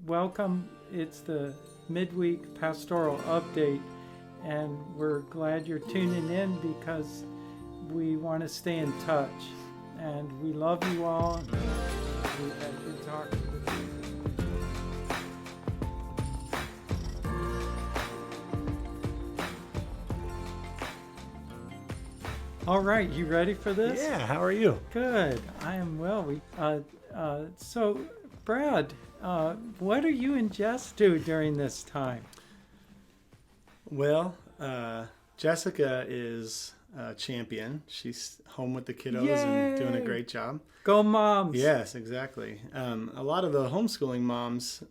welcome. It's the midweek pastoral update, and we're glad you're tuning in because we want to stay in touch. And we love you all. We've had good talk with you. All right, you ready for this? Yeah, how are you? Good. I am well. So, Brad, what are you and Jess do during this time? Well, Jessica is a champion. She's home with the kiddos Yay! and doing a great job. Go moms! Yes, exactly. A lot of the homeschooling moms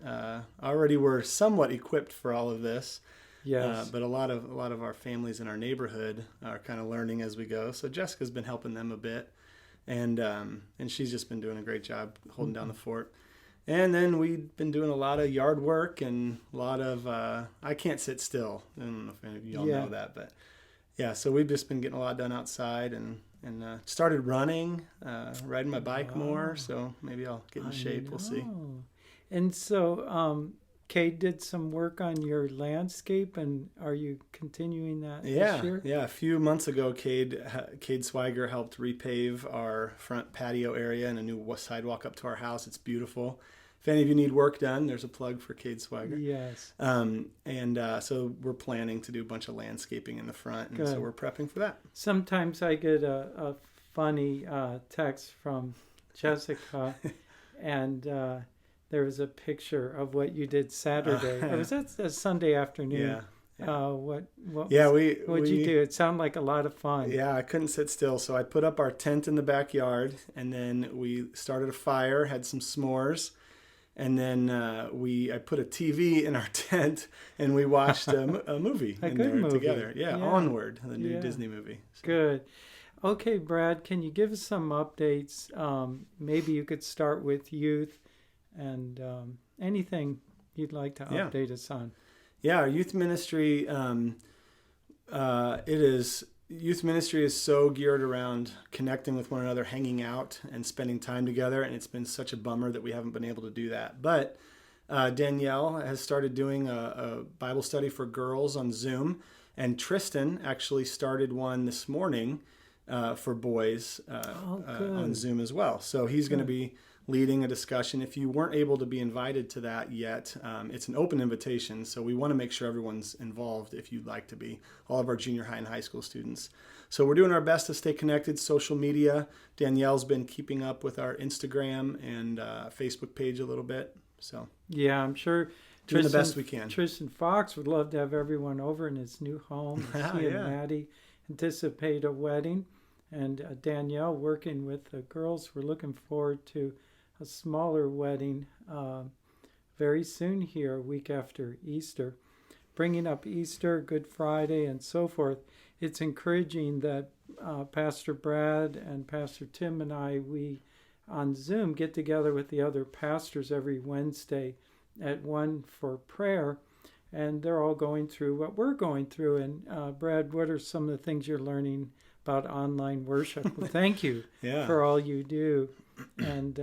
already were somewhat equipped for all of this. Yes. But a lot of our families in our neighborhood are kind of learning as we go. So Jessica's been helping them a bit, and she's just been doing a great job holding down the fort. And then we've been doing a lot of yard work and a lot of I can't sit still. I don't know if any of you all know that, but yeah. So we've just been getting a lot done outside and started running, riding my bike more. So maybe I'll get in shape. We'll see. And so. Cade did some work on your landscape, and are you continuing that this year? Yeah. A few months ago, Cade Swiger helped repave our front patio area and a new sidewalk up to our house. It's beautiful. If any of you need work done, there's a plug for Cade Swiger. Yes. So we're planning to do a bunch of landscaping in the front, and Good. so we're prepping for that. Sometimes I get a funny text from Jessica, and there was a picture of what you did Saturday. It was a Sunday afternoon. Yeah. What What'd you do? It sounded like a lot of fun. Yeah, I couldn't sit still. So I put up our tent in the backyard, and then we started a fire, had some s'mores, and then I put a TV in our tent, and we watched a movie together. Yeah, Onward, the new Disney movie. So. Good. Okay, Brad, can you give us some updates? Maybe you could start with youth. And anything you'd like to update us on? Yeah, our youth ministry. Youth ministry is so geared around connecting with one another, hanging out, and spending time together. And it's been such a bummer that we haven't been able to do that. But Danielle has started doing a Bible study for girls on Zoom, and Tristan actually started one this morning for boys on Zoom as well. So he's going to be leading a discussion. If you weren't able to be invited to that yet, it's an open invitation, so we want to make sure everyone's involved if you'd like to be, all of our junior high and high school students. So we're doing our best to stay connected, social media. Danielle's been keeping up with our Instagram and Facebook page a little bit. So yeah, I'm sure doing the best we can. Tristan Fox would love to have everyone over in his new home. He and Maddie anticipate a wedding, and Danielle working with the girls. We're looking forward to a smaller wedding very soon here, a week after Easter. Bringing up Easter, Good Friday, and so forth, it's encouraging that Pastor Brad and Pastor Tim and we on Zoom get together with the other pastors every Wednesday at 1 for prayer, and they're all going through what we're going through. And Brad, what are some of the things you're learning about online worship? Well, thank you for all you do. And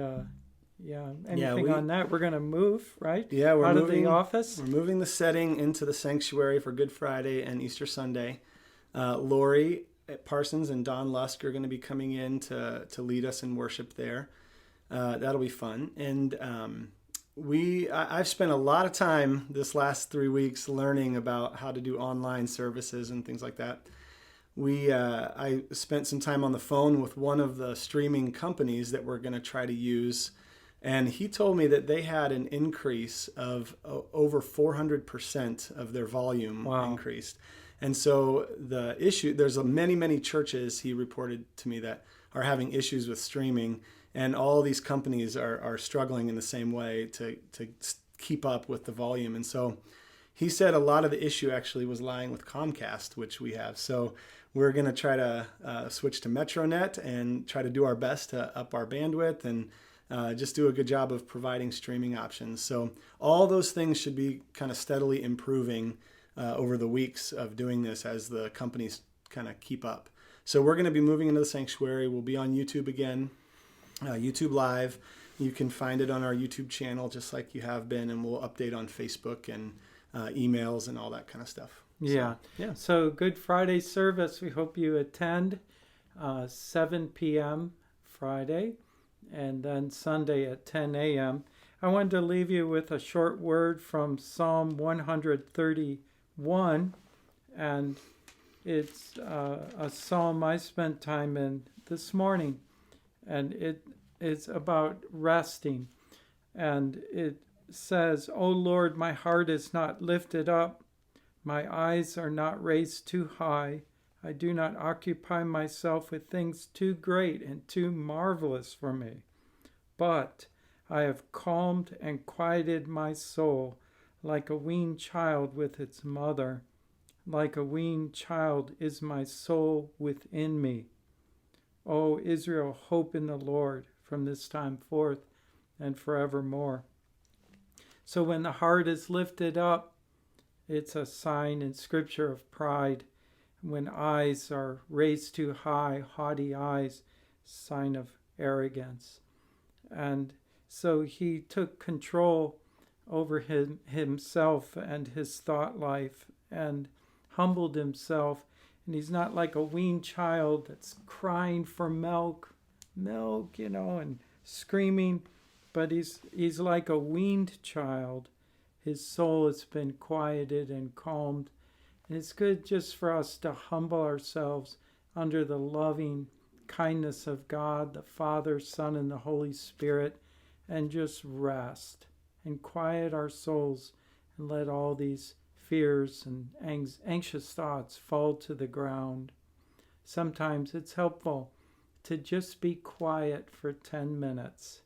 anything on that? We're going to move, right? Yeah, we're out moving, of the office. We're moving the setting into the sanctuary for Good Friday and Easter Sunday. Lori Parsons and Don Lusk are going to be coming in to lead us in worship there. That'll be fun. And I've spent a lot of time this last 3 weeks learning about how to do online services and things like that. I spent some time on the phone with one of the streaming companies that we're going to try to use. And he told me that they had an increase of over 400% of their volume increased. And so the issue, there's many churches, he reported to me, that are having issues with streaming. And all these companies are struggling in the same way to keep up with the volume. And so he said a lot of the issue actually was lying with Comcast, which we have. So we're going to try to switch to MetroNet and try to do our best to up our bandwidth and just do a good job of providing streaming options. So all those things should be kind of steadily improving over the weeks of doing this as the companies kind of keep up. So we're going to be moving into the sanctuary. We'll be on YouTube again, YouTube Live. You can find it on our YouTube channel, just like you have been, and we'll update on Facebook and emails and all that kind of stuff. Yeah. So Good Friday service, we hope you attend 7 p.m. Friday and then Sunday at 10 a.m. I wanted to leave you with a short word from Psalm 131, and it's a psalm I spent time in this morning, and it is about resting. And it says, "O Lord, my heart is not lifted up, my eyes are not raised too high. I do not occupy myself with things too great and too marvelous for me. But I have calmed and quieted my soul like a weaned child with its mother. Like a weaned child is my soul within me. O Israel, hope in the Lord from this time forth and forevermore." So when the heart is lifted up, it's a sign in Scripture of pride. When eyes are raised too high, haughty eyes, sign of arrogance. And so he took control over himself and his thought life and humbled himself. And he's not like a weaned child that's crying for milk, and screaming. But he's like a weaned child. His soul has been quieted and calmed. And it's good just for us to humble ourselves under the loving kindness of God, the Father, Son, and the Holy Spirit, and just rest and quiet our souls and let all these fears and anxious thoughts fall to the ground. Sometimes it's helpful to just be quiet for 10 minutes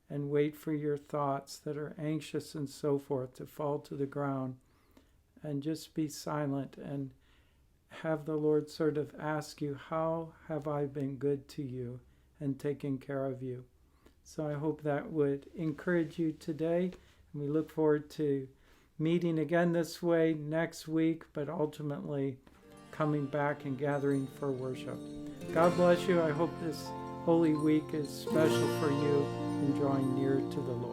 and wait for your thoughts that are anxious and so forth to fall to the ground, and just be silent and have the Lord sort of ask you, how have I been good to you and taken care of you? So I hope that would encourage you today, and we look forward to meeting again this way next week, but ultimately coming back and gathering for worship. God bless you. I hope this Holy Week is special for you in drawing near to the Lord.